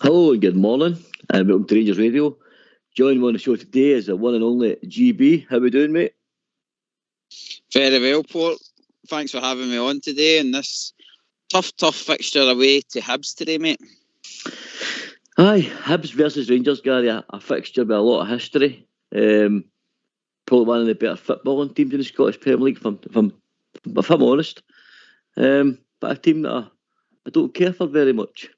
Hello and good morning, and welcome to Rangers Radio. Joining me on the show today is the one and only GB. How we doing, mate? Very well, Port. Thanks for having me on today in this tough fixture away to Hibs today, mate. Aye, Hibs versus Rangers, Gary, a fixture with a lot of history. Probably one of the better footballing teams in the Scottish Premier League, if I'm honest. But a team that I don't care for very much.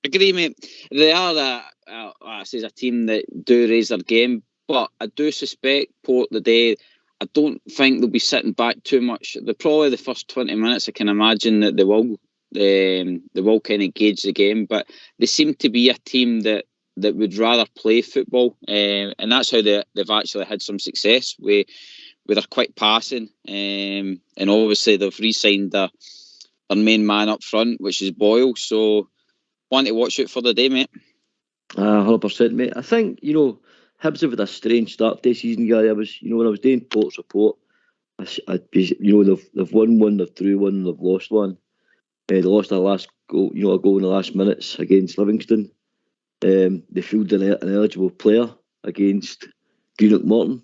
Agree, mate. They are a team that do raise their game, but I do suspect Port today, I don't think they'll be sitting back too much. Probably the first 20 minutes, I can imagine that they will kind of gauge the game, but they seem to be a team that would rather play football, and that's how they've actually had some success with their quick passing, and obviously they've re-signed their main man up front, which is Boyle, so one to watch out for the day, mate. 100%, mate. I think, Hibs have had a strange start to the season, Gary. When I was doing Port's report, they've won one, they've drew one, they've lost one. They lost their last goal, a goal in the last minutes against Livingston. They fielded an eligible player against Greenock Morton,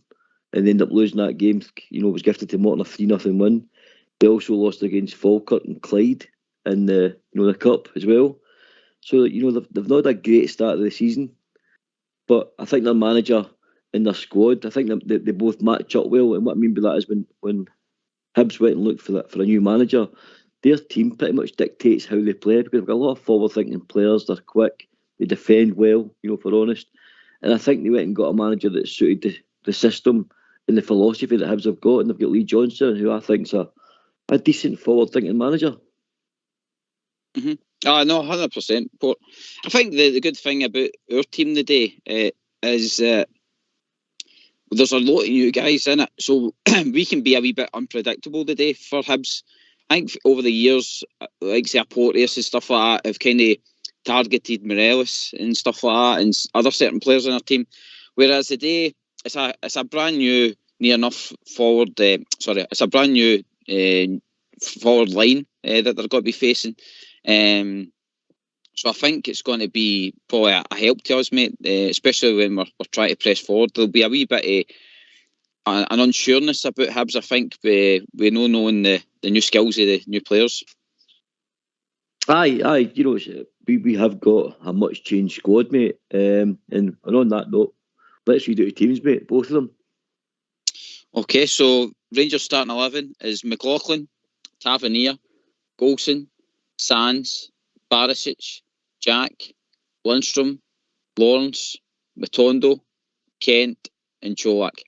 and they ended up losing that game. Was gifted to Morton a 3-0 win. They also lost against Falkirk and Clyde in the cup as well. So they've not had a great start of the season, but I think their manager and their squad, I think they both match up well. And what I mean by that is when Hibs went and looked for a new manager, their team pretty much dictates how they play, because they've got a lot of forward-thinking players. They're quick, they defend well, if we're honest. And I think they went and got a manager that suited the system and the philosophy that Hibs have got, and they've got Lee Johnson, who I think's a decent forward-thinking manager. Mm-hmm. No, 100%. But I think the good thing about our team today is there's a lot of new guys in it, so we can be a wee bit unpredictable today for Hibs. I think over the years, like say Porteous and stuff like that, have kind of targeted Morelos and stuff like that, and other certain players in our team. Whereas today, it's a brand new near enough forward. It's a brand new forward line that they're going to be facing. So I think it's going to be probably a help to us, mate, especially when we're trying to press forward. There'll be a wee bit of an unsureness about Hibs, I think, we know knowing the new skills of the new players. Aye, we have got a much changed squad, mate. And on that note, let's read out the teams, mate, both of them. Okay, so Rangers starting 11 is McLaughlin, Tavernier, Golson, Sands, Barisic, Jack, Lundstrom, Lawrence, Matondo, Kent and Cholak.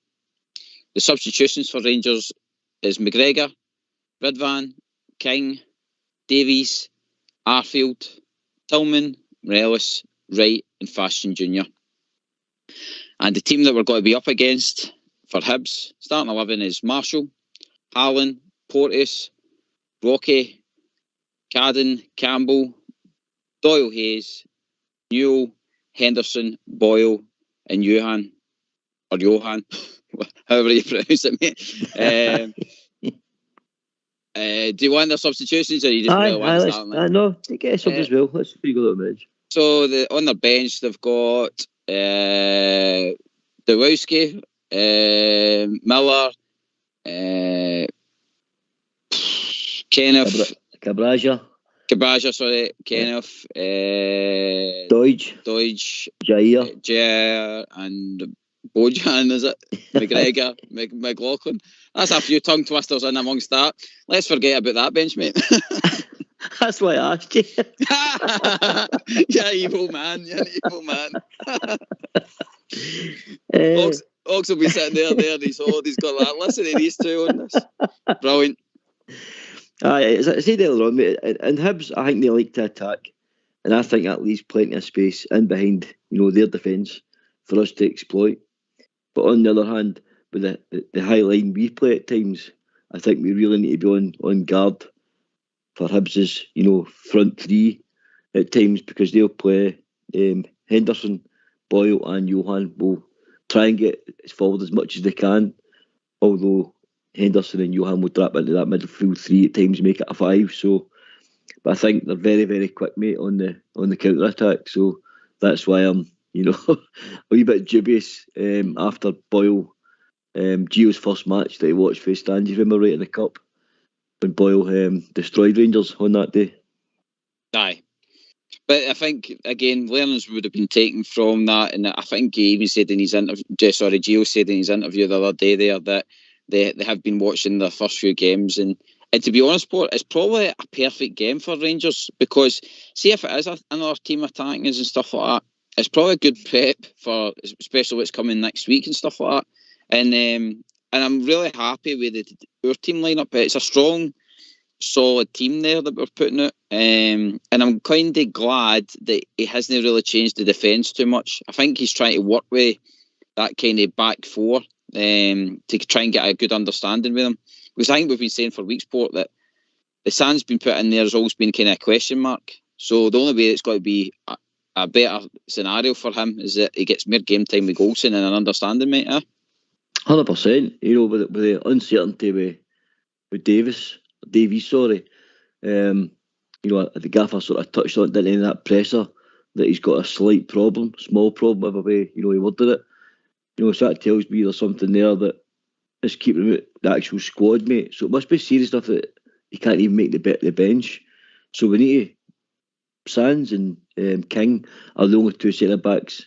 The substitutions for Rangers is McGregor, Ridvan, King, Davies, Arfield, Tillman, Morelos, Wright and Fashion Jr. And the team that we're going to be up against for Hibs, starting 11 is Marshall, Harlan, Porteous, Rocky, Cadden, Campbell, Doyle Hayes, Newell, Henderson, Boyle and Johan, however you pronounce it, mate. Do you want their substitutions, or you just really want to start them? No, get us up as well. Let's see go on the bench. So on their bench they've got Dewowski, Miller, Kenneth, Cabraja, sorry, Kenneth, Dodge, Jair, and Bojan, is it? McGregor, McLaughlin. That's a few tongue twisters in amongst that. Let's forget about that bench, mate. That's why I asked you. Yeah, evil man. Ox will be sitting there, and he's got that. Listen to these two on this. Brilliant. As I said earlier on, mate, and Hibs, I think they like to attack, and I think that leaves plenty of space in behind, their defence for us to exploit. But on the other hand, with the high line we play at times, I think we really need to be on guard for Hibs's, front three at times, because they'll play Henderson, Boyle and Johan will try and get forward as much as they can, although Henderson and Johan will drop into that midfield three at times, make it a five. So But I think they're very, very quick, mate, on the counter attack. So that's why I'm, a wee bit dubious after Boyle. Gio's first match that he watched for Stand, you remember right in the cup when Boyle destroyed Rangers on that day. Aye. But I think, again, learnings would have been taken from that, and I think he even said in his interview, Gio said in his interview the other day there that they have been watching their first few games, and to be honest, Port, it's probably a perfect game for Rangers, because see if it is another team attacking us and stuff like that, it's probably a good prep for, especially what's coming next week and stuff like that. And I'm really happy with our team lineup. It's a strong, solid team there that we're putting out, and I'm kind of glad that he hasn't really changed the defence too much. I think he's trying to work with that kind of back four to try and get a good understanding with them, because I think we've been saying for weeks, Port, that the Sand's been put in there has always been kind of a question mark. So the only way it's got to be a better scenario for him is that he gets more game time with Golson and an understanding, mate. 100%. With the uncertainty with Davies, sorry. The gaffer sort of touched on it, didn't he, that presser, that he's got a slight problem, small problem, whatever way he worded it. So that tells me there's something there that is keeping out the actual squad, mate. So it must be serious enough that he can't even make the bench. So we need to, Sands and King are the only two centre-backs,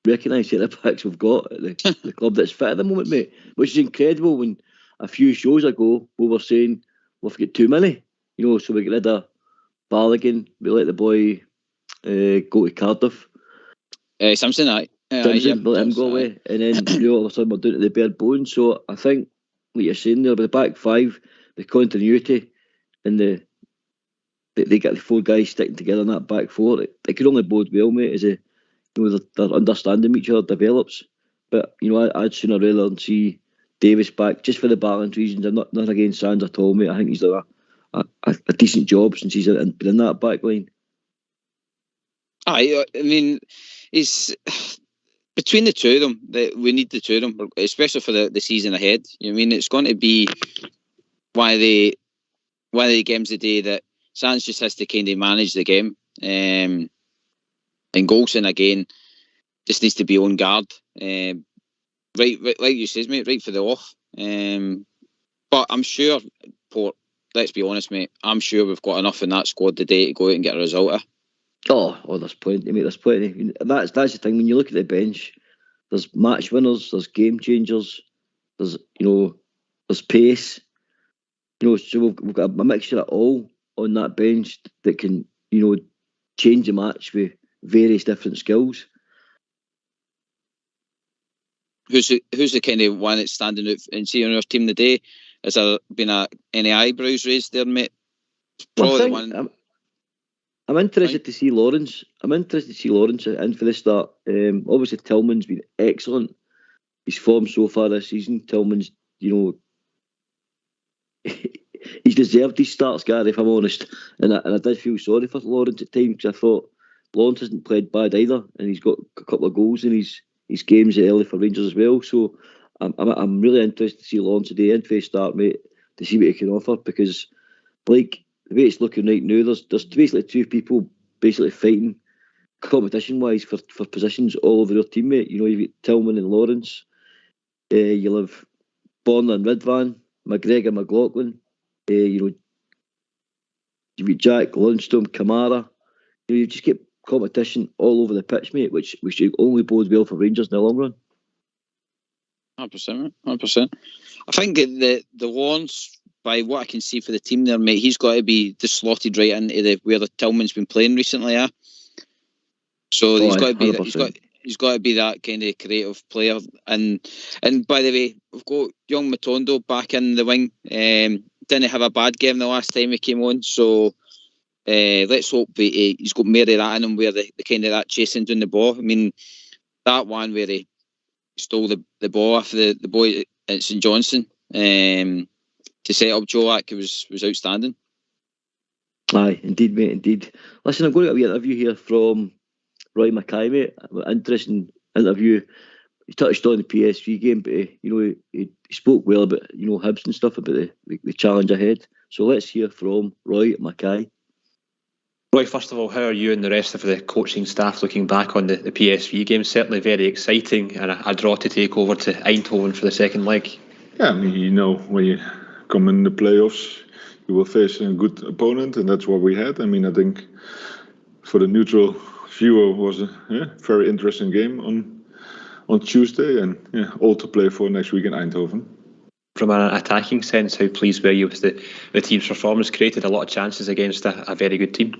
recognised centre-backs we've got at the club that's fit at the moment, mate. Which is incredible when a few shows ago we were saying we've got too many. So we get rid of Balogun, we let the boy go to Cardiff. Simpson, aye. Simpson, let him go away. And then all of a sudden we're doing it to the bare bones. So I think what you're saying there, with the back five, the continuity and they get the four guys sticking together in that back four, it could only bode well, mate, as their understanding of each other develops. But I'd sooner rather than see Davis back, just for the balance reasons. I'm not against Sands at all, mate. I think he's done a decent job since he's been in that back line. I mean, he's between the two of them. We need the two of them, especially for the season ahead. It's going to be one of the games today that Sands just has to kind of manage the game. And Golson, again, just needs to be on guard. Right, like you says, mate, right for the off. But I'm sure, Port, let's be honest, mate, I'm sure we've got enough in that squad today to go out and get a result of. Oh, there's plenty, mate. There's plenty. That's the thing. When you look at the bench, there's match winners, there's game changers, there's pace. So we've got a mixture of all on that bench that can change the match with various different skills. Who's the kind of one that's standing out and seeing our team today? Has there been any eyebrows raised there, mate? Probably one. I'm interested to see Lawrence. in for the start. Obviously, Tillman's been excellent. His form so far this season. Tillman's, he's deserved his starts, Gary, if I'm honest. And I did feel sorry for Lawrence at times, because I thought Lawrence hasn't played bad either, and he's got a couple of goals in his games early for Rangers as well. So I'm really interested to see Lawrence today in for the start, mate, to see what he can offer, because like the way it's looking right now, there's basically two people basically fighting competition-wise for positions all over their team, mate. You've got Tillman and Lawrence. You'll have Borna and Ridvan, McGregor, McLaughlin. You've got Jack, Lundstrom, Kamara. You just get competition all over the pitch, mate, which should only bode well for Rangers in the long run. 100%. I think the Lawrence, by what I can see for the team there, mate, he's got to be just slotted right into where the Tillman's been playing recently, yeah. So he's got to be he's got to be that kind of creative player. And by the way, we've got young Matondo back in the wing. Didn't have a bad game the last time he came on, so let's hope he's got more of that in him, where the kind of that chasing down the ball. I mean, that one where he stole the ball off the boy at St Johnstone to set up Joak was outstanding. Aye, indeed, mate, indeed. Listen, I'm going to get a wee interview here from Roy Mackay, mate. Interesting interview. He touched on the PSV game, but he spoke well about Hibs and stuff, about the challenge ahead. So let's hear from Roy Mackay. Roy, first of all, how are you and the rest of the coaching staff looking back on the PSV game? Certainly very exciting, and a draw to take over to Eindhoven for the second leg. Yeah, I mean, when you come in the playoffs, you will face a good opponent, and that's what we had. I mean, I think for the neutral viewer, it was a very interesting game on Tuesday, and all to play for next week in Eindhoven. From an attacking sense, how pleased were you with the team's performance? Created a lot of chances against a very good team.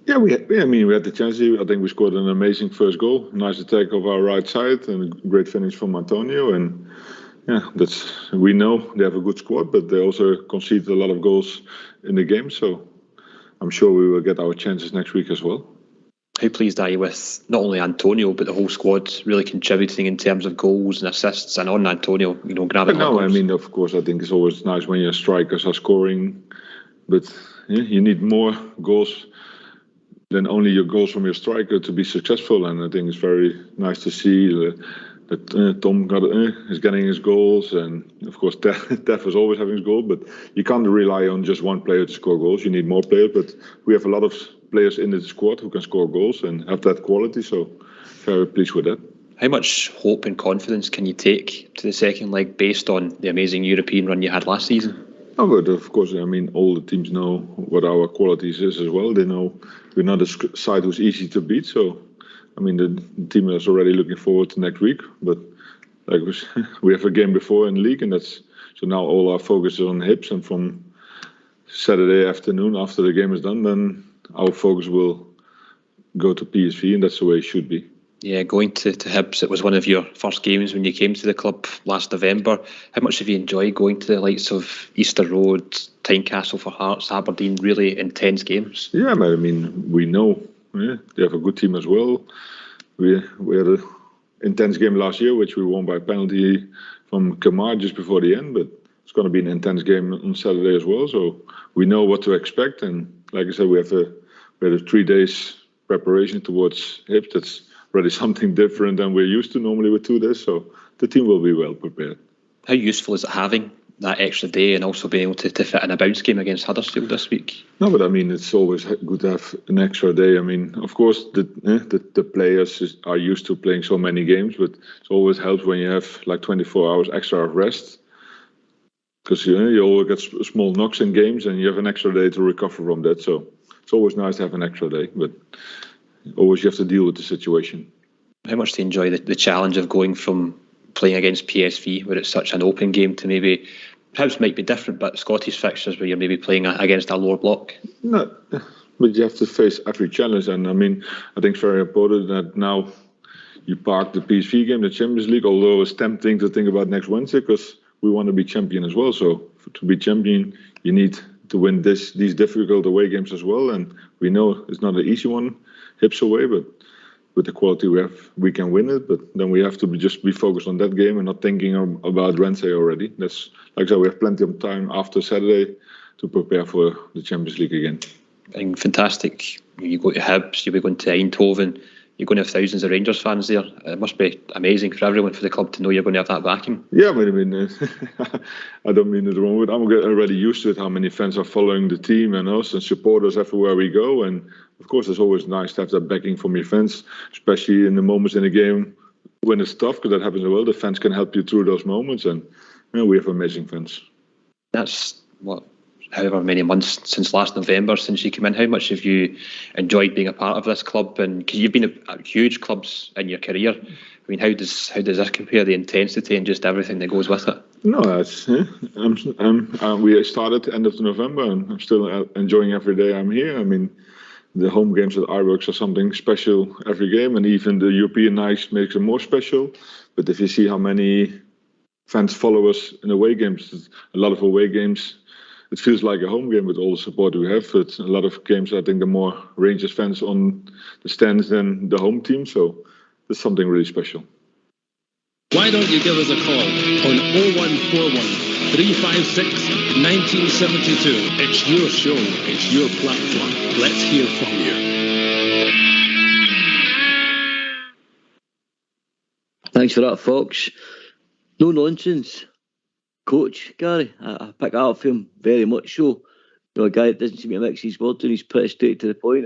Yeah, we had the chances. I think we scored an amazing first goal. Nice attack of our right side and a great finish from Antonio. And we know they have a good squad, but they also conceded a lot of goals in the game. So I'm sure we will get our chances next week as well. How pleased are you with not only Antonio but the whole squad really contributing in terms of goals and assists, and on Antonio, grabbing? No, I mean, of course, I think it's always nice when your strikers are scoring, but you need more goals than only your goals from your striker to be successful. And I think it's very nice to see that Tom is getting his goals, and of course Tef is always having his goal, but you can't rely on just one player to score goals. You need more players, but we have a lot of players in the squad who can score goals and have that quality, so very pleased with that. How much hope and confidence can you take to the second leg based on the amazing European run you had last season? Oh, but of course, I mean, all the teams know what our qualities is as well. They know we're not a side who's easy to beat, so I mean, the team is already looking forward to next week, but we have a game before in league, and so now all our focus is on Hips, and from Saturday afternoon after the game is done, then our focus will go to PSV, and that's the way it should be. Yeah, going to Hibs, it was one of your first games when you came to the club last November. How much have you enjoyed going to the likes of Easter Road, Tynecastle for Hearts, Aberdeen, really intense games? Yeah, but I mean, we know they have a good team as well. We had an intense game last year, which we won by penalty from Kamar just before the end, but it's going to be an intense game on Saturday as well, so we know what to expect. And like I said, we had a 3 days preparation towards Hips. That's really something different than we're used to normally with 2 days, so the team will be well prepared. How useful is it having that extra day and also being able to fit in a bounce game against Huddersfield this week? No, but I mean, it's always good to have an extra day. I mean, of course, the players are used to playing so many games, but it always helps when you have like 24 hours extra of rest, because you always get small knocks in games and you have an extra day to recover from that. So it's always nice to have an extra day, but always you have to deal with the situation. How much do you enjoy the challenge of going from playing against PSV, where it's such an open game, to maybe Hibs might be different, but Scottish fixtures where you're maybe playing against a lower block? No, but you have to face every challenge, and I mean, I think it's very important that now you park the PSV game, the Champions League, although it's tempting to think about next Wednesday because we want to be champion as well. So to be champion, you need to win these difficult away games as well, and we know it's not an easy one, Hips away, but with the quality we have, we can win it. But then we have to be focused on that game and not thinking about Wednesday already. That's like I said, we have plenty of time after Saturday to prepare for the Champions League again. And fantastic. You go to Hibs, you'll be going to Eindhoven, you're going to have thousands of Rangers fans there. It must be amazing for everyone, for the club to know you're going to have that backing. Yeah, but I mean, I don't mean it wrong, but I'm already used to it, how many fans are following the team and us and support us everywhere we go. And of course, it's always nice to have that backing from your fans, especially in the moments in the game when it's tough, because that happens as well. The fans can help you through those moments, and we have amazing fans. That's however many months since last November, since you came in. How much have you enjoyed being a part of this club? And because you've been at huge clubs in your career, I mean, how does this compare, the intensity and just everything that goes with it? No, that's we started end of November, and I'm still enjoying every day I'm here. I mean, the home games at Iwerks are something special every game, and even the European nights makes it more special. But if you see how many fans follow us in away games, a lot of away games, it feels like a home game with all the support we have. But a lot of games, I think, the more Rangers fans on the stands than the home team. So there's something really special. Why don't you give us a call on 0141 356 1972? It's your show. It's your platform. Let's hear from you. Thanks for that, Fox. No nonsense. Coach Gary, I pick that up for him very much so. A guy that doesn't seem to mix his words and he's pretty straight to the point,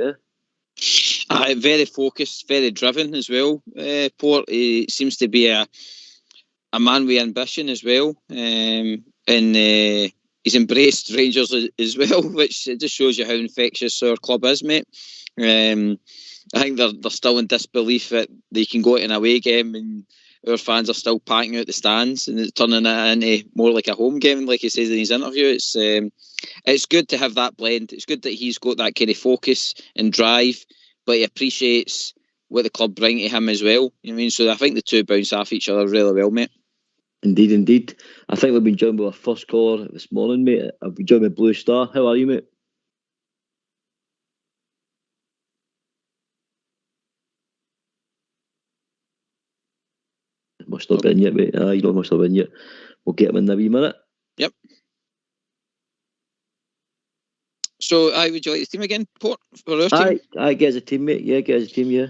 Very focused, very driven as well. Port, he seems to be a man with ambition as well, and he's embraced Rangers as well, which it just shows you how infectious our club is, mate. I think they're still in disbelief that they can go to an away game and our fans are still packing out the stands and it's turning it into more like a home game, like he says in his interview. It's good to have that blend. It's good that he's got that kind of focus and drive, but he appreciates what the club bring to him as well. You know what I mean? So I think the two bounce off each other really well, mate. Indeed. I think we've been joined by our first caller this morning, mate. I've been joined by Blue Star. How are you, mate? Must not have been yet, mate. You know, must have been yet. We'll get him in a wee minute. Yep. So, would you like the team again, Port? For our team? Aye, get as a team, mate. Yeah, get as a team, yeah.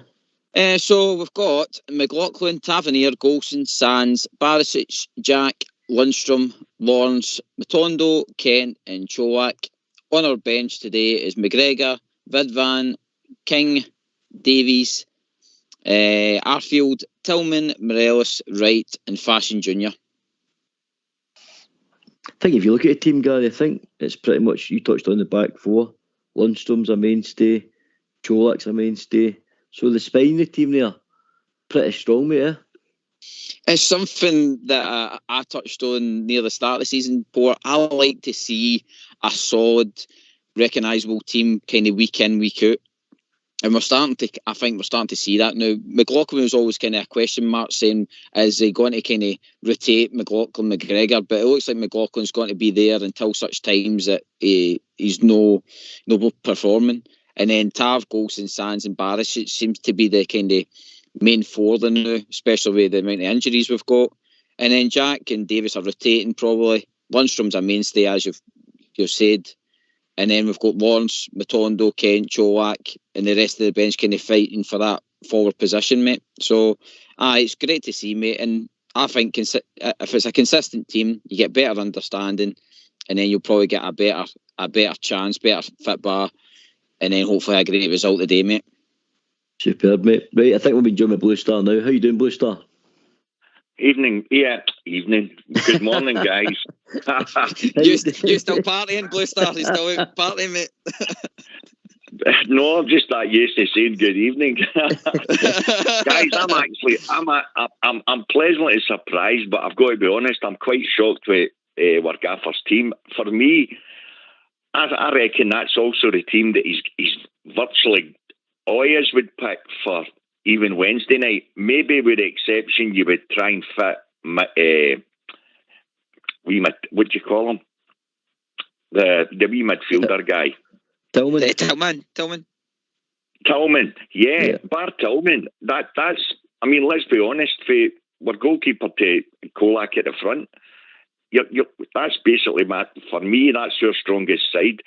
So, we've got McLaughlin, Tavernier, Golson, Sands, Barisic, Jack, Lundstrom, Lawrence, Matondo, Kent and Chowak. On our bench today is McGregor, Vidvan, King, Davies, Arfield, Tillman, Morelos, Wright and Fashion Jr. I think if you look at the team, Gary, I think it's pretty much, you touched on the back four. Lundstrom's a mainstay, Cholak's a mainstay. So the spine of the team there, pretty strong, mate, It's something that I touched on near the start of the season, Port. I like to see a solid, recognisable team kind of week in, week out. And I think we're starting to see that now. McLaughlin was always kind of a question mark, saying, is he going to kind of rotate McGregor? But it looks like McLaughlin's going to be there until such times that he's no performing. And then Tav, Golson, Sands and Barisic seems to be the kind of main four there now, especially with the amount of injuries we've got. And then Jack and Davis are rotating probably. Lundstrom's a mainstay, as you've said. And then we've got Lawrence, Matondo, Kent, Chowak, and the rest of the bench kind of fighting for that forward position, mate. So, it's great to see, mate. And I think if it's a consistent team, you get better understanding, and then you'll probably get a better chance, better fit bar, and then hopefully a great result today, mate. Superb, mate. Right, I think we'll be joined by Blue Star now. How you doing, Blue Star? Evening. Good morning, guys. you still partying, Blue Star? You still out partying, mate? No, I'm just that used to saying good evening, guys. I'm pleasantly surprised, but I've got to be honest. I'm quite shocked with our gaffer's team. For me, I reckon that's also the team that he's virtually always would pick for. Even Wednesday night, maybe with the exception, you would try and fit what do you call him? The wee midfielder guy. Tillman. Yeah, bar Tillman. That's. I mean, let's be honest. For goalkeeper to Kolak at the front, that's basically for me. That's your strongest side.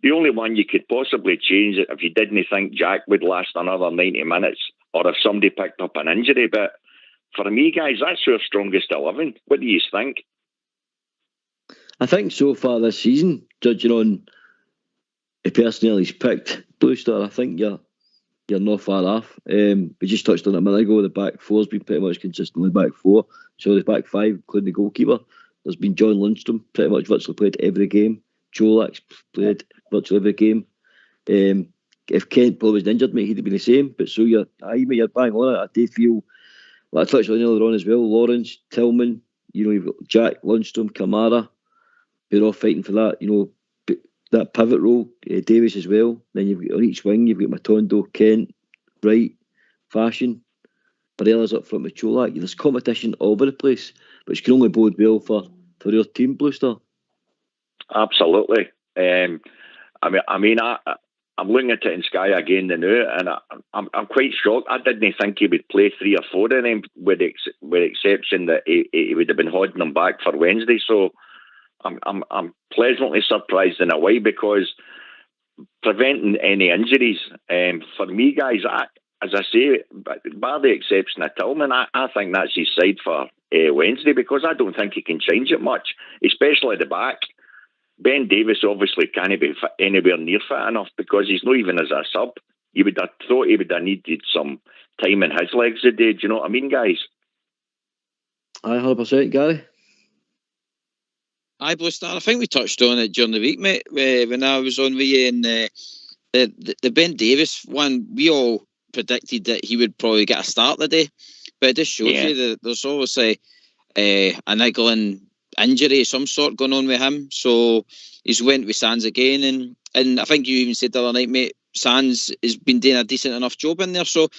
The only one you could possibly change it if you didn't think Jack would last another 90 minutes. Or if somebody picked up an injury. But for me, guys, that's your strongest 11. What do you think? I think so far this season, judging on the personnel he's picked, Blue Star, I think you're not far off. We just touched on it a minute ago. The back four's been pretty much consistently back four. So the back five, including the goalkeeper, there's been John Lundstrom, pretty much virtually played every game. Cholak's played virtually every game. If Kent probably was injured, mate, he'd have been the same. But so you're bang on it. I do feel, like I touched on earlier on as well, Lawrence, Tillman, you've got Jack, Lundstrom, Kamara, they're all fighting for that, that pivot role. Davis as well. Then you've got on each wing, you've got Matondo, Kent, Wright, Fashion, Barella's up front with Cholak. There's competition all over the place, which can only bode well for your team, Blue Star. Absolutely. I'm looking at it in Sky again now, and I'm quite shocked. I didn't think he would play 3 or 4 of them, with the exception that he would have been holding them back for Wednesday. So I'm pleasantly surprised in a way, because preventing any injuries, for me, guys, as I say, bar the exception of Tillman, I think that's his side for Wednesday, because I don't think he can change it much, especially the back. Ben Davies obviously can't be anywhere near fit enough because he's not even as a sub. You would have thought he would have needed some time in his legs today. Do you know what I mean, guys? 100%, Gary. Aye, Blue Star. I think we touched on it during the week, mate, when I was on with you. And the Ben Davies one, we all predicted that he would probably get a start today. But it just shows you that there's obviously a niggling injury of some sort going on with him. So he's went with Sands again. And I think you even said the other night, mate, Sands has been doing a decent enough job in there. So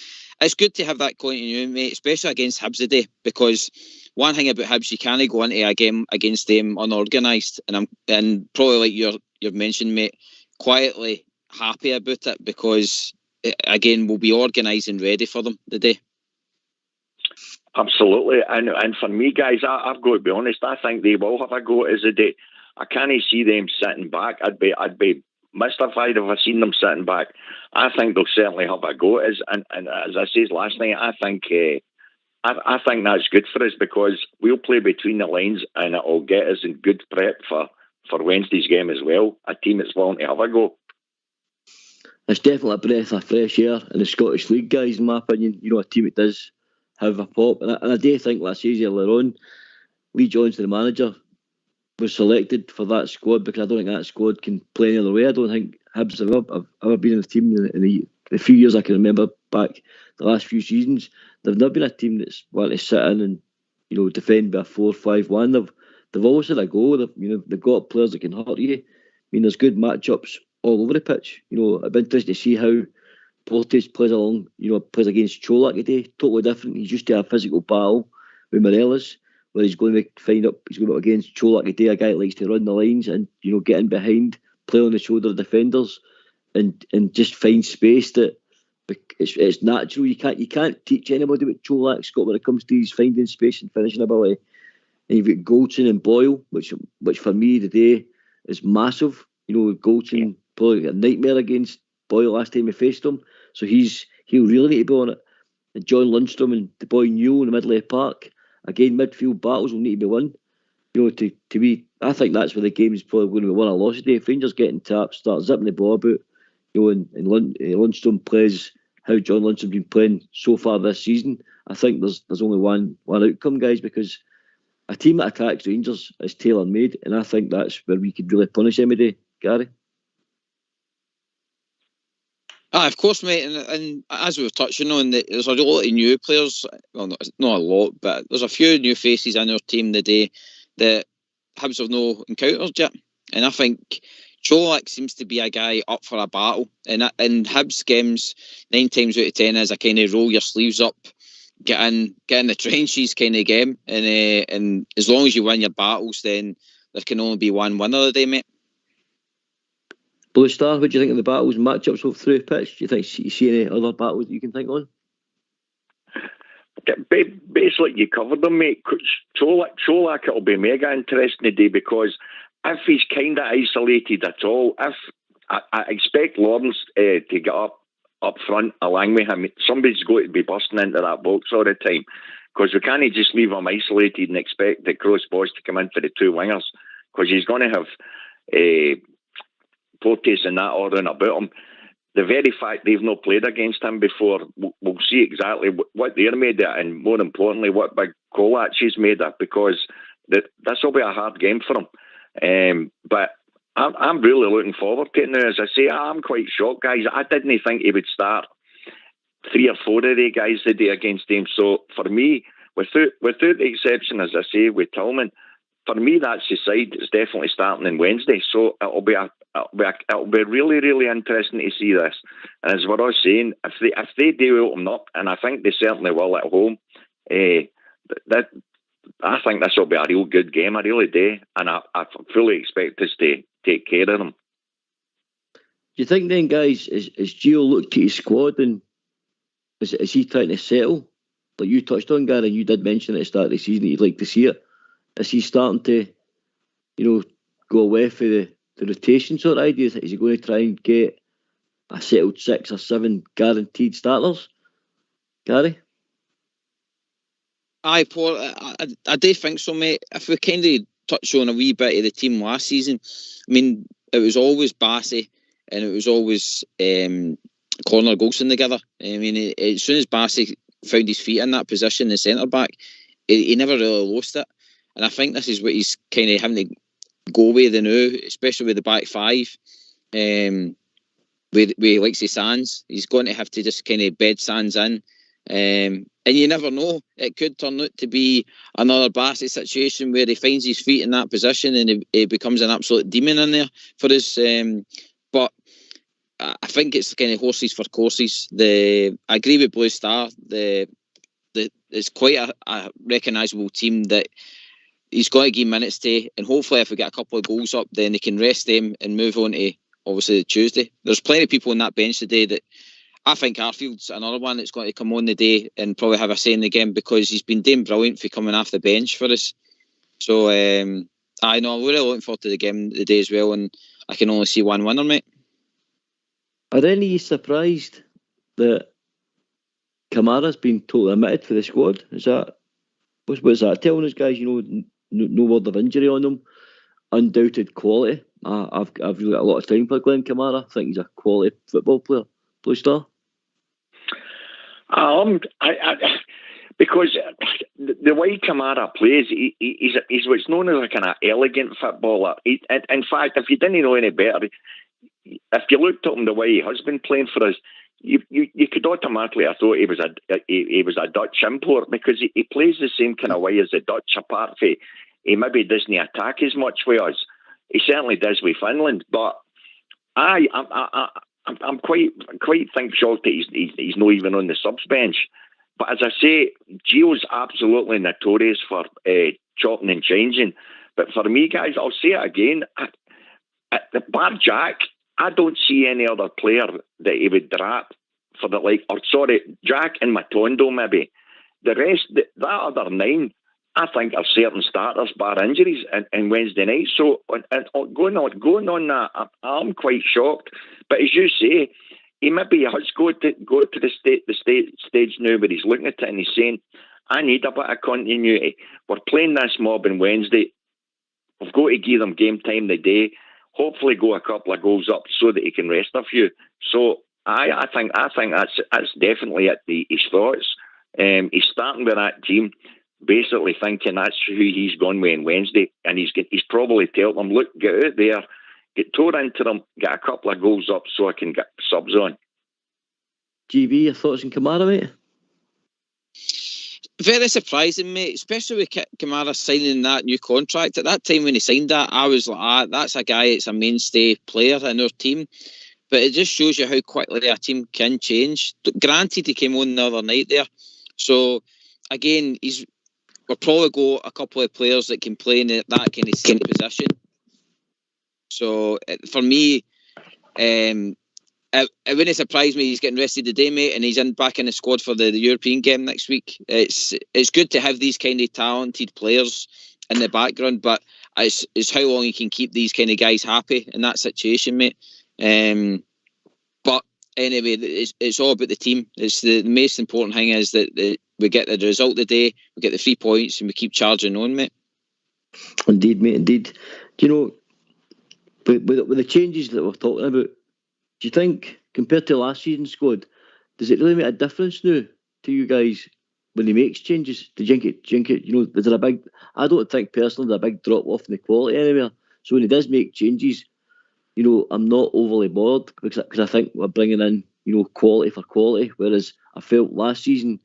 it's good to have that continuity, mate, especially against Hibs today, because one thing about Hibs, you can't go into a game against them unorganised, and probably like you've mentioned, mate, quietly happy about it because again we'll be organised and ready for them today. Absolutely, and for me, guys, I've got to be honest. I think they will have a go as a day. I can't see them sitting back. I'd be mystified if I seen them sitting back. I think they'll certainly have a go. And as I said last night, I think that's good for us because we'll play between the lines and it'll get us in good prep for Wednesday's game as well. A team that's willing to have a go. It's definitely a breath of fresh air in the Scottish League, guys, in my opinion. You know, a team that does have a pop. And I do think, like I said earlier on, Lee Johnson, the manager, was selected for that squad because I don't think that squad can play any other way. I don't think Hibs have ever been in the team in the few years I can remember back the last few seasons. They've never been a team that's wanted to sit in and, you know, defend by 4-5-1. They've always had a go. They've got players that can hurt you. I mean, there's good matchups all over the pitch. You know, I've been interested to see how Porteous plays against Cholak today. Totally different. He's used to a physical battle with Morelos, where he's going up against Cholak today, a guy that likes to run the lines and, you know, get in behind, play on the shoulder of defenders, and just find space that it's natural. You can't teach anybody what Cholak's got when it comes to his finding space and finishing ability. And you've got Goldson and Boyle, which for me today is massive. You know, Goldson probably a nightmare against Boyle last time we faced him, so he'll really need to be on it. And John Lundstrom and the boy Newell in the middle of the park, again, midfield battles will need to be won. You know, to me, I think that's where the game is probably going to be won or lost today. If Rangers get in tapped, start zipping the ball about, you know, and Lundstrom plays how John Lundstrom's been playing so far this season, I think there's only one outcome, guys, because a team that attacks Rangers is tailor-made, and I think that's where we could really punish them today, Gary. Of course, mate, and as we were touching on, there's a lot of new players. Well, not a lot, but there's a few new faces in our team today that Hibs have no encountered yet. And I think Cholak seems to be a guy up for a battle. And Hibs games, 9 times out of 10, is a kind of roll your sleeves up, get in the trenches kind of game. And as long as you win your battles, then there can only be one winner today, mate. Blue Star, what do you think of the battles and matchups through the pitch? Do you think you see any other battles that you can think on? Basically, you covered them, mate. Cholak, it'll be mega interesting today because if he's kind of isolated at all, if I expect Lawrence to get up front along with him, somebody's going to be busting into that box all the time because we can't just leave him isolated and expect the cross boys to come in for the two wingers because he's going to have Porteous and that ordering about him. The very fact they've not played against him before, we'll see exactly what they're made of, and more importantly, what Big Kolach is made of, because this will be a hard game for him. But I'm really looking forward to it now. As I say, I'm quite shocked, guys. I didn't think he would start 3 or 4 of the guys today against him. So for me, without the exception, as I say, with Tillman, for me, that's the side that's definitely starting on Wednesday. So it'll be really, really interesting to see this. And as we're all saying, if they do open up, and I think they certainly will at home, I think this will be a real good game. I really do, and I fully expect us to take care of them. Do you think then, guys, is Gio looked at his squad and is he trying to settle? Like you touched on, Gary, you did mention at the start of the season that you'd like to see it. Is he starting to, go away for the rotation sort of idea? Is he going to try and get a settled 6 or 7 guaranteed starters? Gary? Aye, Paul, I do think so, mate. If we kind of touch on a wee bit of the team last season, I mean, it was always Bassey and it was always Connor Golson together. I mean, as soon as Bassey found his feet in that position, the centre back, he never really lost it. And I think this is what he's kind of having to go with now, especially with the back five. With Alexis Sands, he's going to have to just kind of bed Sands in. And you never know, it could turn out to be another Bassett situation where he finds his feet in that position and he becomes an absolute demon in there for us. But I think it's kind of horses for courses. I agree with Blue Star. It's quite a recognisable team that he's got to give minutes to, and hopefully if we get a couple of goals up, then they can rest them and move on to obviously Tuesday. There's plenty of people on that bench today that I think Arfield's another one that's going to come on the day and probably have a say in the game because he's been doing brilliant for coming off the bench for us. So I know I'm really looking forward to the game today as well, and I can only see one winner, mate. Are any of you surprised that Kamara's been totally omitted for the squad? Is that what's that telling us, guys? You know, no word of injury on him. Undoubted quality. I've really got a lot of time for Glenn Kamara. I think he's a quality football player. Blue Star? Because the way Kamara plays, he's what's known as like an elegant footballer. In fact, if you didn't know any better, if you looked at him the way he has been playing for us, you could automatically have thought he was a Dutch import because he plays the same kind of way as the Dutch. Apart from he maybe doesn't attack as much with us. He certainly does with Finland, but I'm quite shocked that he's not even on the subs bench. But as I say, Gio's absolutely notorious for chopping and changing. But for me, guys, I'll say it again. At the bar Jack, I don't see any other player that he would drop for the like. Or sorry, Jack and Matondo maybe. The rest, that other 9, I think are certain starters bar injuries and Wednesday night. So going on that, I'm quite shocked. But as you say, he maybe has go to the stage now where he's looking at it and he's saying, I need a bit of continuity. We're playing this mob on Wednesday. We've got to give them game time today. Hopefully go a couple of goals up so that he can rest a few. So I think that's definitely at his thoughts. He's starting with that team, basically thinking that's who he's gone with on Wednesday, and he's probably told them, look, get out there, get tore into them, get a couple of goals up so I can get subs on. GB, your thoughts on Kamara, mate? Very surprising, mate, especially with Kamara signing that new contract. At that time when he signed that, I was like, that's a guy that's a mainstay player in our team. But it just shows you how quickly a team can change. Granted, he came on the other night there. So, again, we'll probably go a couple of players that can play in that kind of same position. So, for me, it wouldn't surprise me he's getting rested today, mate, and he's back in the squad for the European game next week. It's good to have these kind of talented players in the background, but it's how long you can keep these kind of guys happy in that situation, mate. But anyway, it's all about the team. It's the most important thing is that we get the result today, we get the 3 points, and we keep charging on, mate. Indeed, mate, indeed. Do you know, with the changes that we're talking about, do you think, compared to last season's squad, does it really make a difference now to you guys when he makes changes? Do you think it, you know, is there a big... I don't think personally there's a big drop-off in the quality anywhere. So when he does make changes, you know, I'm not overly bored because I think we're bringing in, you know, quality for quality, whereas I felt last season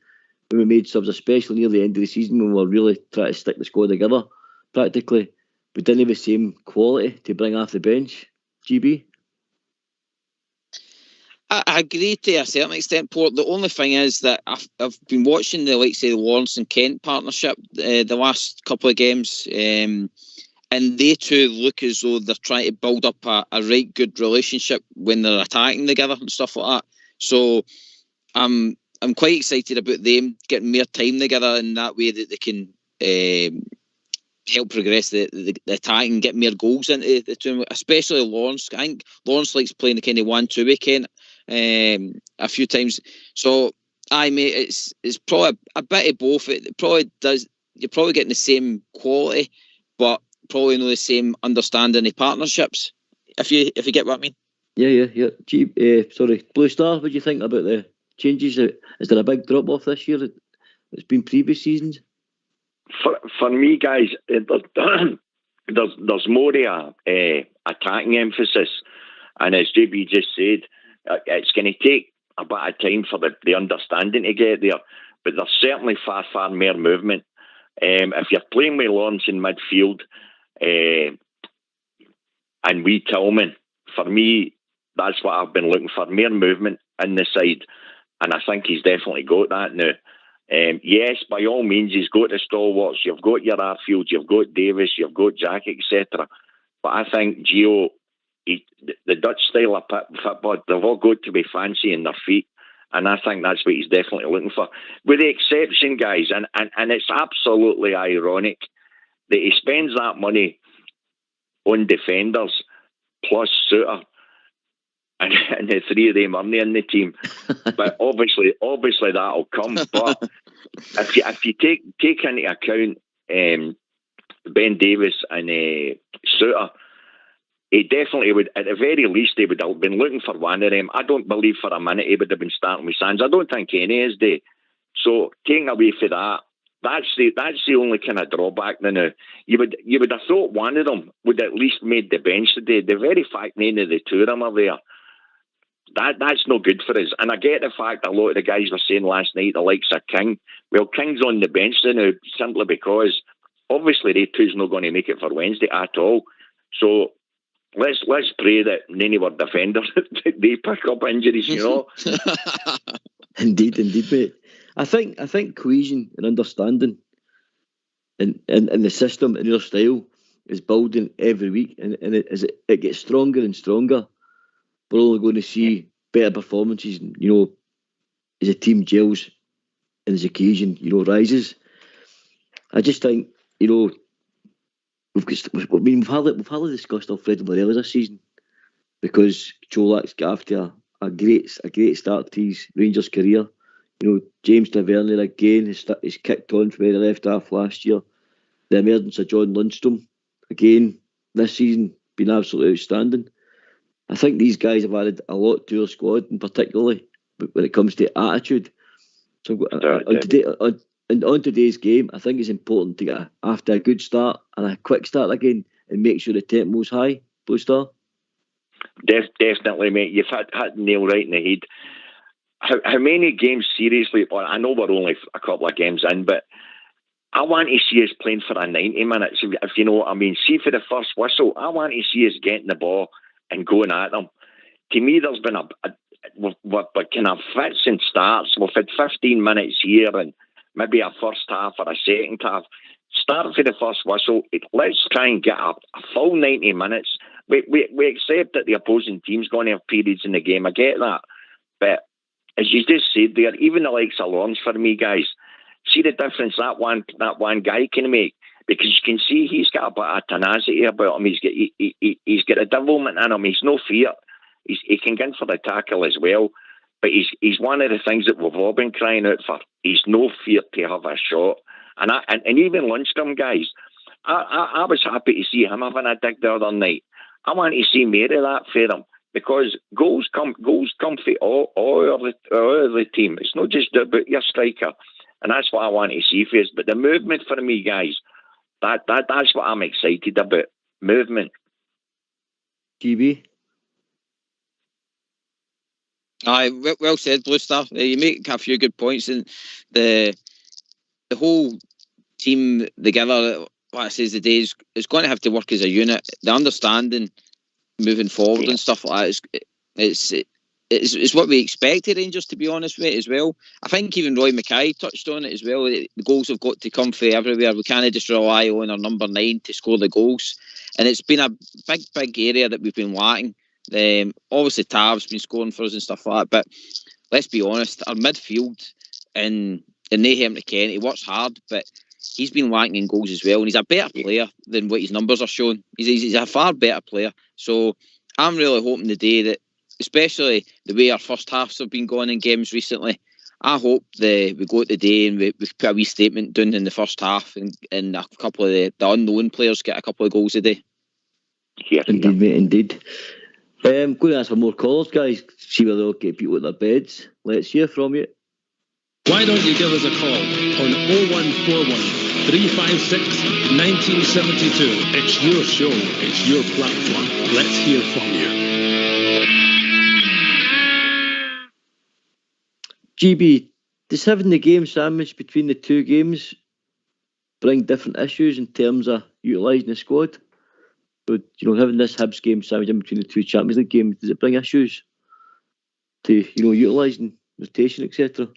when we made subs, especially near the end of the season when we were really trying to stick the squad together, practically, we didn't have the same quality to bring off the bench. GB? I agree to a certain extent, Port. The only thing is that I've been watching the likes of the Lawrence and Kent partnership the last couple of games, and they two look as though they're trying to build up a right good relationship when they're attacking together and stuff like that. So I'm quite excited about them getting more time together in that way that they can help progress the attack and get more goals into the two, especially Lawrence. I think Lawrence likes playing the kind of 1-2 with Kent a few times. So mate, it's probably a bit of both. It probably does. You're probably getting the same quality, but probably no the same understanding of partnerships. If you get what I mean. Yeah. Sorry, Blue Star. What do you think about the changes? Is there a big drop off this year? It's been previous seasons. For me, guys, there's more of a attacking emphasis, and as JB just said, it's going to take a bit of time for the understanding to get there. But there's certainly far more movement. If you're playing with Lawrence in midfield, and Wee Tillman, for me, that's what I've been looking for, more movement in the side. And I think he's definitely got that now. Yes, by all means, he's got the stalwarts. You've got your Arfield, you've got Davis, you've got Jack, etc. But I think Gio, the Dutch style of football, they've all got to be fancy in their feet. And I think that's what he's definitely looking for. With the exception, guys, and it's absolutely ironic that he spends that money on defenders plus Suter, and the three of them aren't in the team. But obviously that'll come. But if you take into account Ben Davis and Suter, he definitely would, at the very least, he would have been looking for one of them. I don't believe for a minute he would have been starting with Sands. I don't think any is day. So taking away for that, that's the only kind of drawback now. You would have thought one of them would at least made the bench today. The very fact none of the two of them are there, that's no good for us. And I get the fact a lot of the guys were saying last night, the likes of King. Well, King's on the bench now simply because obviously they two's not going to make it for Wednesday at all. So let's pray that none of our defenders they pick up injuries, you know. Indeed, mate. I think cohesion and understanding in the system and your style is building every week, and it gets stronger and stronger. We're only going to see better performances, you know, as a team gels and as occasion, you know, rises. I just think, you know, we've hardly discussed Alfredo Morelos this season because Cholak's got after a great start to his Rangers career. You know, James Tavernier again has kicked on from where he left off last year. The emergence of John Lundstrom again this season been absolutely outstanding. I think these guys have added a lot to our squad, and particularly when it comes to attitude. So on today's game, I think it's important to get after a good start and a quick start again and make sure the tempo's high. Blue Star? Definitely, mate. You've had nail right in the head. How many games, seriously, I know we're only a couple of games in, but I want to see us playing for a 90 minutes, if you know what I mean. See, for the first whistle, I want to see us getting the ball and going at them. To me, there's been we're kind of fits and starts. We've had 15 minutes here and maybe a first half or a second half. Start for the first whistle. Let's try and get a full 90 minutes. We accept that the opposing team's going to have periods in the game. I get that. But as you just said there, even the likes of Lawrence, for me, guys, see the difference that one guy can make. Because you can see he's got a bit of tenacity about him. He's got a devilment in him. He's no fear. He can get in for the tackle as well. But he's one of the things that we've all been crying out for. He's no fear to have a shot. And even Lundstrom, guys, I was happy to see him having a dig the other night. I want to see more of that for him. Because goals come for all the team. It's not just about your striker. And that's what I want to see for us. But the movement for me, guys, that's what I'm excited about. Movement. GB? Aye, well said, Blue Star. You make a few good points, and the whole team together, like I says, the day is going to have to work as a unit. The understanding moving forward and stuff like that it's what we expected Rangers, to be honest with it, as well. I think even Roy Mackay touched on it as well. The goals have got to come from everywhere. We can't just rely on our number 9 to score the goals, and it's been a big area that we've been lacking. Obviously Tav's been scoring for us and stuff like that, but let's be honest, our midfield and Nahum to Kent, he works hard, but he's been lacking in goals as well, and he's a better player than what his numbers are showing. He's a far better player. So I'm really hoping today that, especially the way our first halves have been going in games recently, I hope we go out today and we put a wee statement down in the first half, and a couple of the unknown players get a couple of goals a day. Yes, Indeed, mate, indeed. Going to ask for more callers, guys. See whether they'll get people at their beds. Let's hear from you. Why don't you give us a call on 0141 356 1972. It's your show, it's your platform. Let's hear from you. GB, does having the game sandwiched between the two games bring different issues in terms of utilising the squad? So, having this Hibs game sandwiched in between the two Champions League games, does it bring issues to, utilising rotation, etc.?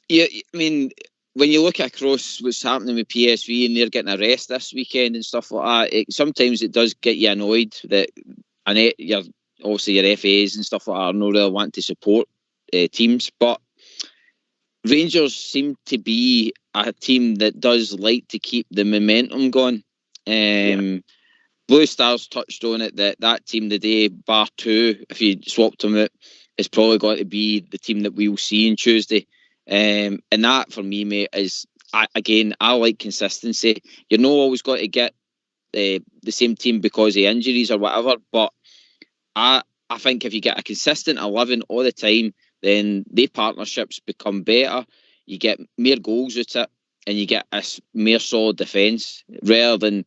Yeah, I mean, when you look across what's happening with PSV and they're getting a rest this weekend and stuff like that, sometimes it does get you annoyed that obviously your FAs and stuff like that are not really want to support teams, but Rangers seem to be a team that does like to keep the momentum going. Blue Stars touched on it that team today, bar two, if you swapped them out, is probably going to be the team that we'll see on Tuesday. And that for me, mate, is I like consistency. You're not always going to get the same team because of injuries or whatever, but I think if you get a consistent 11 all the time, then the partnerships become better. You get more goals out of it, and you get a more solid defence. Rather than,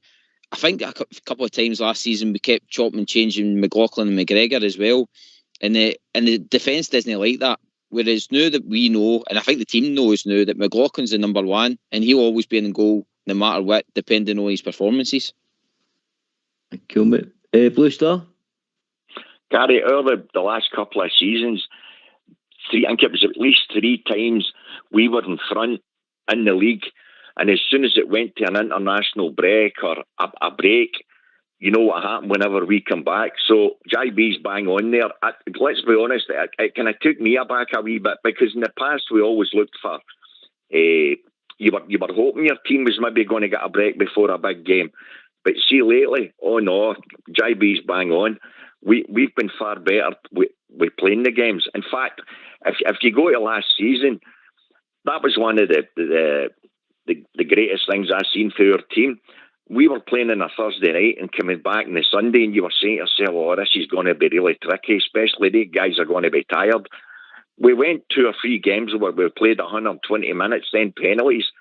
I think a couple of times last season we kept chopping and changing McLaughlin and McGregor as well, and the defence doesn't like that. Whereas now that we know, and I think the team knows now, that McLaughlin's the number one, and he'll always be in goal no matter what, depending on his performances. Cool, mate. Blue Star? Gary, over the last couple of seasons, I think it was at least 3 times we were in front in the league, and as soon as it went to an international break or a break, you know what happened whenever we come back. So JB's bang on there. Let's be honest, it kind of took me aback a wee bit, because in the past we always looked for you were hoping your team was maybe going to get a break before a big game. But see, lately, oh no, JB's bang on. We've been far better with playing the games. In fact, if you go to last season, that was one of the greatest things I've seen for our team. We were playing on a Thursday night and coming back on the Sunday, and you were saying to yourself, oh, this is going to be really tricky, especially these guys are going to be tired. We went 2 or 3 games where we played 120 minutes, then penalties.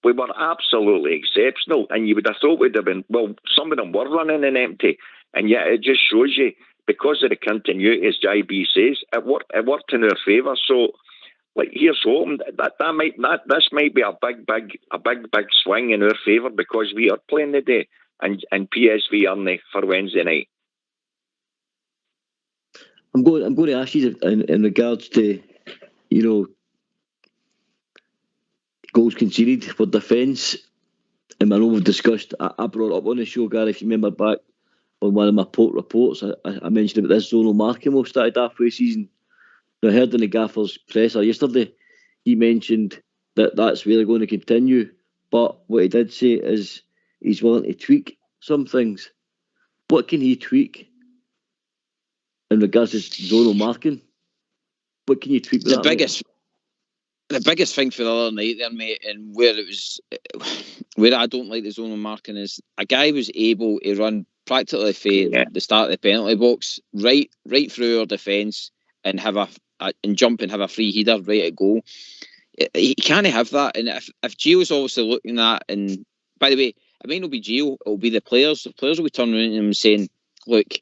We were absolutely exceptional, and you would have thought we'd have been, well, some of them were running in empty, and yet it just shows you, because of the continuity, as JB says, it worked in our favour. So, like, here's hoping this might be a big swing in our favour, because we are playing the day, and PSV aren't for Wednesday night. I'm going to ask you in regards to, goals conceded for defence. And I know we've discussed, I brought it up on the show, Gary, if you remember back on one of my port reports, I mentioned about this zonal marking we started halfway season. Now, I heard in the gaffer's presser yesterday, he mentioned that that's really going to continue, but what he did say is he's willing to tweak some things. What can he tweak in regards to zonal marking? What can you tweak with that? The biggest thing for the other night there, mate, and where I don't like the zonal marking, is a guy was able to run practically from the start of the penalty box right through our defence and have and jump and have a free header right at goal. He can't have that. And if Gio's obviously looking at, and by the way, it might not be Gio, it'll be the players. The players will be turning around to him saying, look,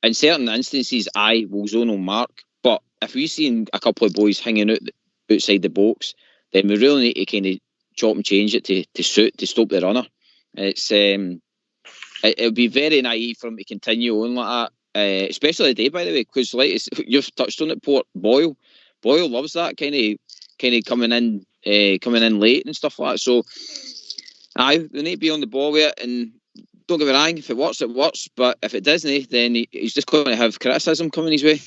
in certain instances, I will zonal mark, but if we've seen a couple of boys hanging out outside the box, then we really need to kind of chop and change it to stop the runner. It'll be very naive for him to continue on like that, especially today, by the way, because like you've touched on it, Port Boyle loves that kind of coming in late and stuff like that. So they need to be on the ball with it, and don't get me wrong, if it works, it works, but if it doesn't, then he's just going to have criticism coming his way.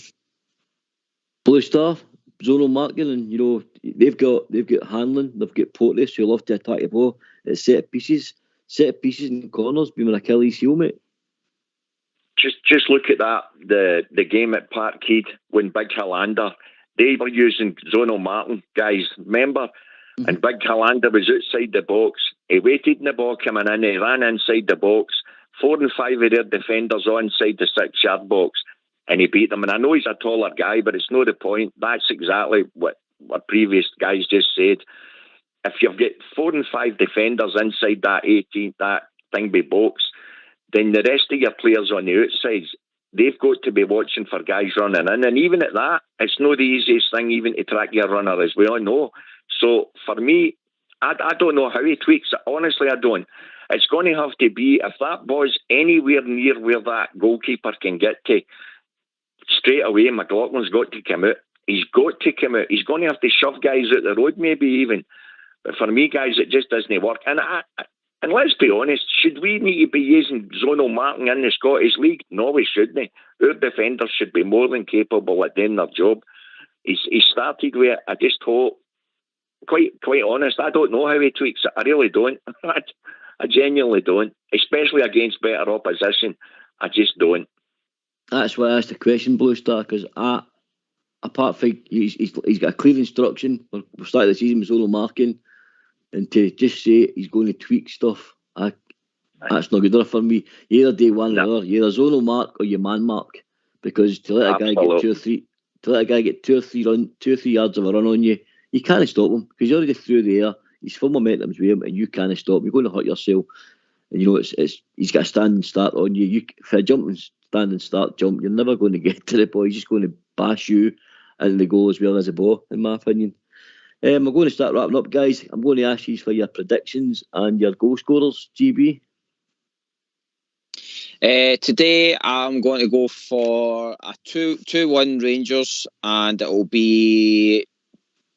Blue Star, zonal marking, and they've got handling, they've got Porteous who love to attack the ball at set pieces and corners, being an Achilles heel, mate. Just look at that, the game at Parkhead when Big Hillander they were using Zonal Martin, guys, remember? Mm-hmm. And Big Hollander was outside the box. He waited in the ball coming in, he ran inside the box. 4 and 5 of their defenders inside the 6-yard box, and he beat them. And I know he's a taller guy, but it's not the point. That's exactly what previous guys just said. If you've got 4 and 5 defenders inside that 18, that thingby box, then the rest of your players on the outsides, they've got to be watching for guys running in. And even at that, it's not the easiest thing even to track your runner, as we all know. So for me, I don't know how he tweaks it. Honestly, I don't. It's going to have to be, if that ball's anywhere near where that goalkeeper can get to, straight away, McLaughlin's got to come out. He's got to come out. He's going to have to shove guys out the road, maybe even. But for me, guys, it just doesn't work. And let's be honest, should we need to be using Zonal Martin in the Scottish League? No, we shouldn't. Our defenders should be more than capable of doing their job. He started with it. I just hope, quite honest, I don't know how he tweaks it. I really don't. I genuinely don't. Especially against better opposition. I just don't. That's why I asked the question, Blue Star, because apart from he's got a clear instruction. We're starting the season with Zonal marking, and to just say he's going to tweak stuff, that's not good enough for me. You either do one or the other. You either Zonal mark or you man mark, because to let a guy get 2 or 3 yards of a run on you, you can't stop him because you're already through the air. He's full momentum's with him, and you can't stop him. You're going to hurt yourself. And you know he's got a stand and start on you. If a jump and stand and start jump, you're never going to get to the ball. He's just going to bash you into the goal as well as the ball, in my opinion. We're going to start wrapping up, guys. I'm going to ask you for your predictions and your goal scorers, GB. Today I'm going to go for a 2-1 Rangers, and it will be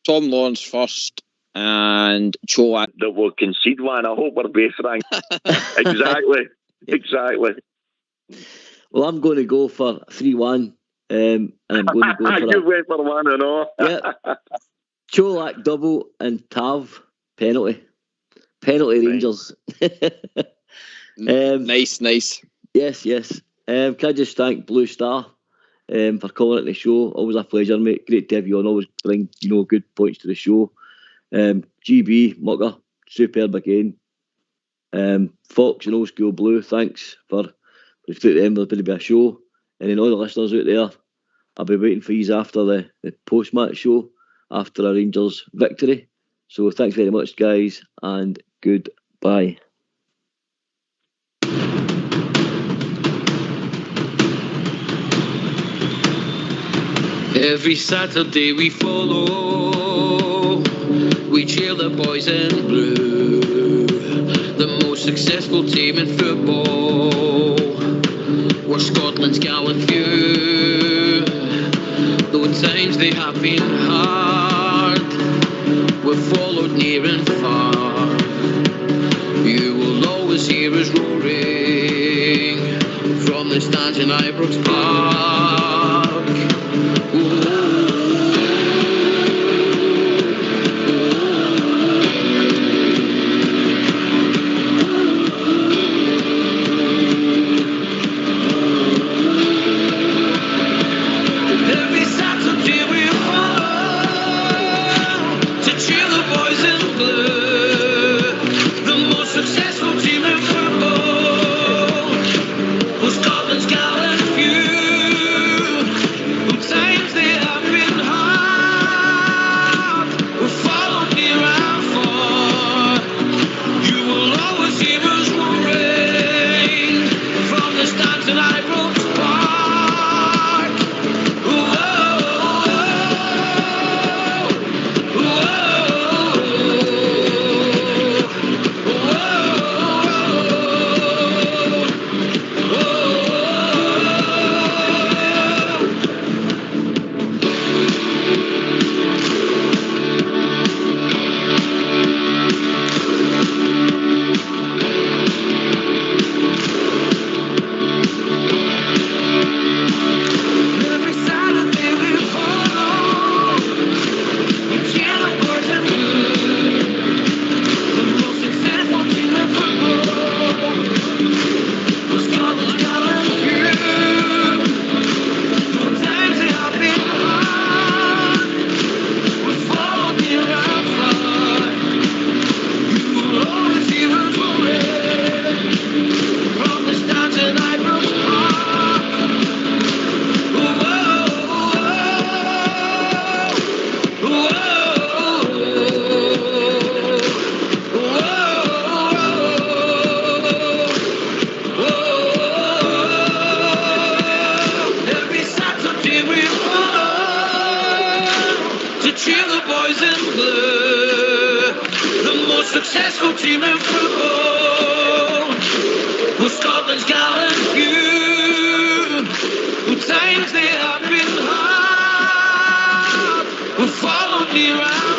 Tom Lawrence first and Cho. That will concede one. I hope we're both right. Exactly. Well, I'm going to go for 3-1. And I'm going to go for you went for one and all. Yeah. Cholak double and Tav penalty. Penalty Rangers. Nice. Yes. Can I just thank Blue Star for calling it the show? Always a pleasure, mate. Great to have you on. Always bring good points to the show. GB Mucker, superb again. Fox and Old School Blue, thanks for the end of the show. And then all the listeners out there, I'll be waiting for you after the post-match show after a Rangers victory. So thanks very much, guys, and goodbye. Every Saturday we follow, we cheer the boys in blue, the most successful team in football. We're Scotland's gallant few, though at times they have been hard. We've followed near and far. You will always hear us roaring from the stands in Ibrox Park. boys in blue, the most successful team in football. With Scotland's gallant few, whose times they have been hard, will follow me round.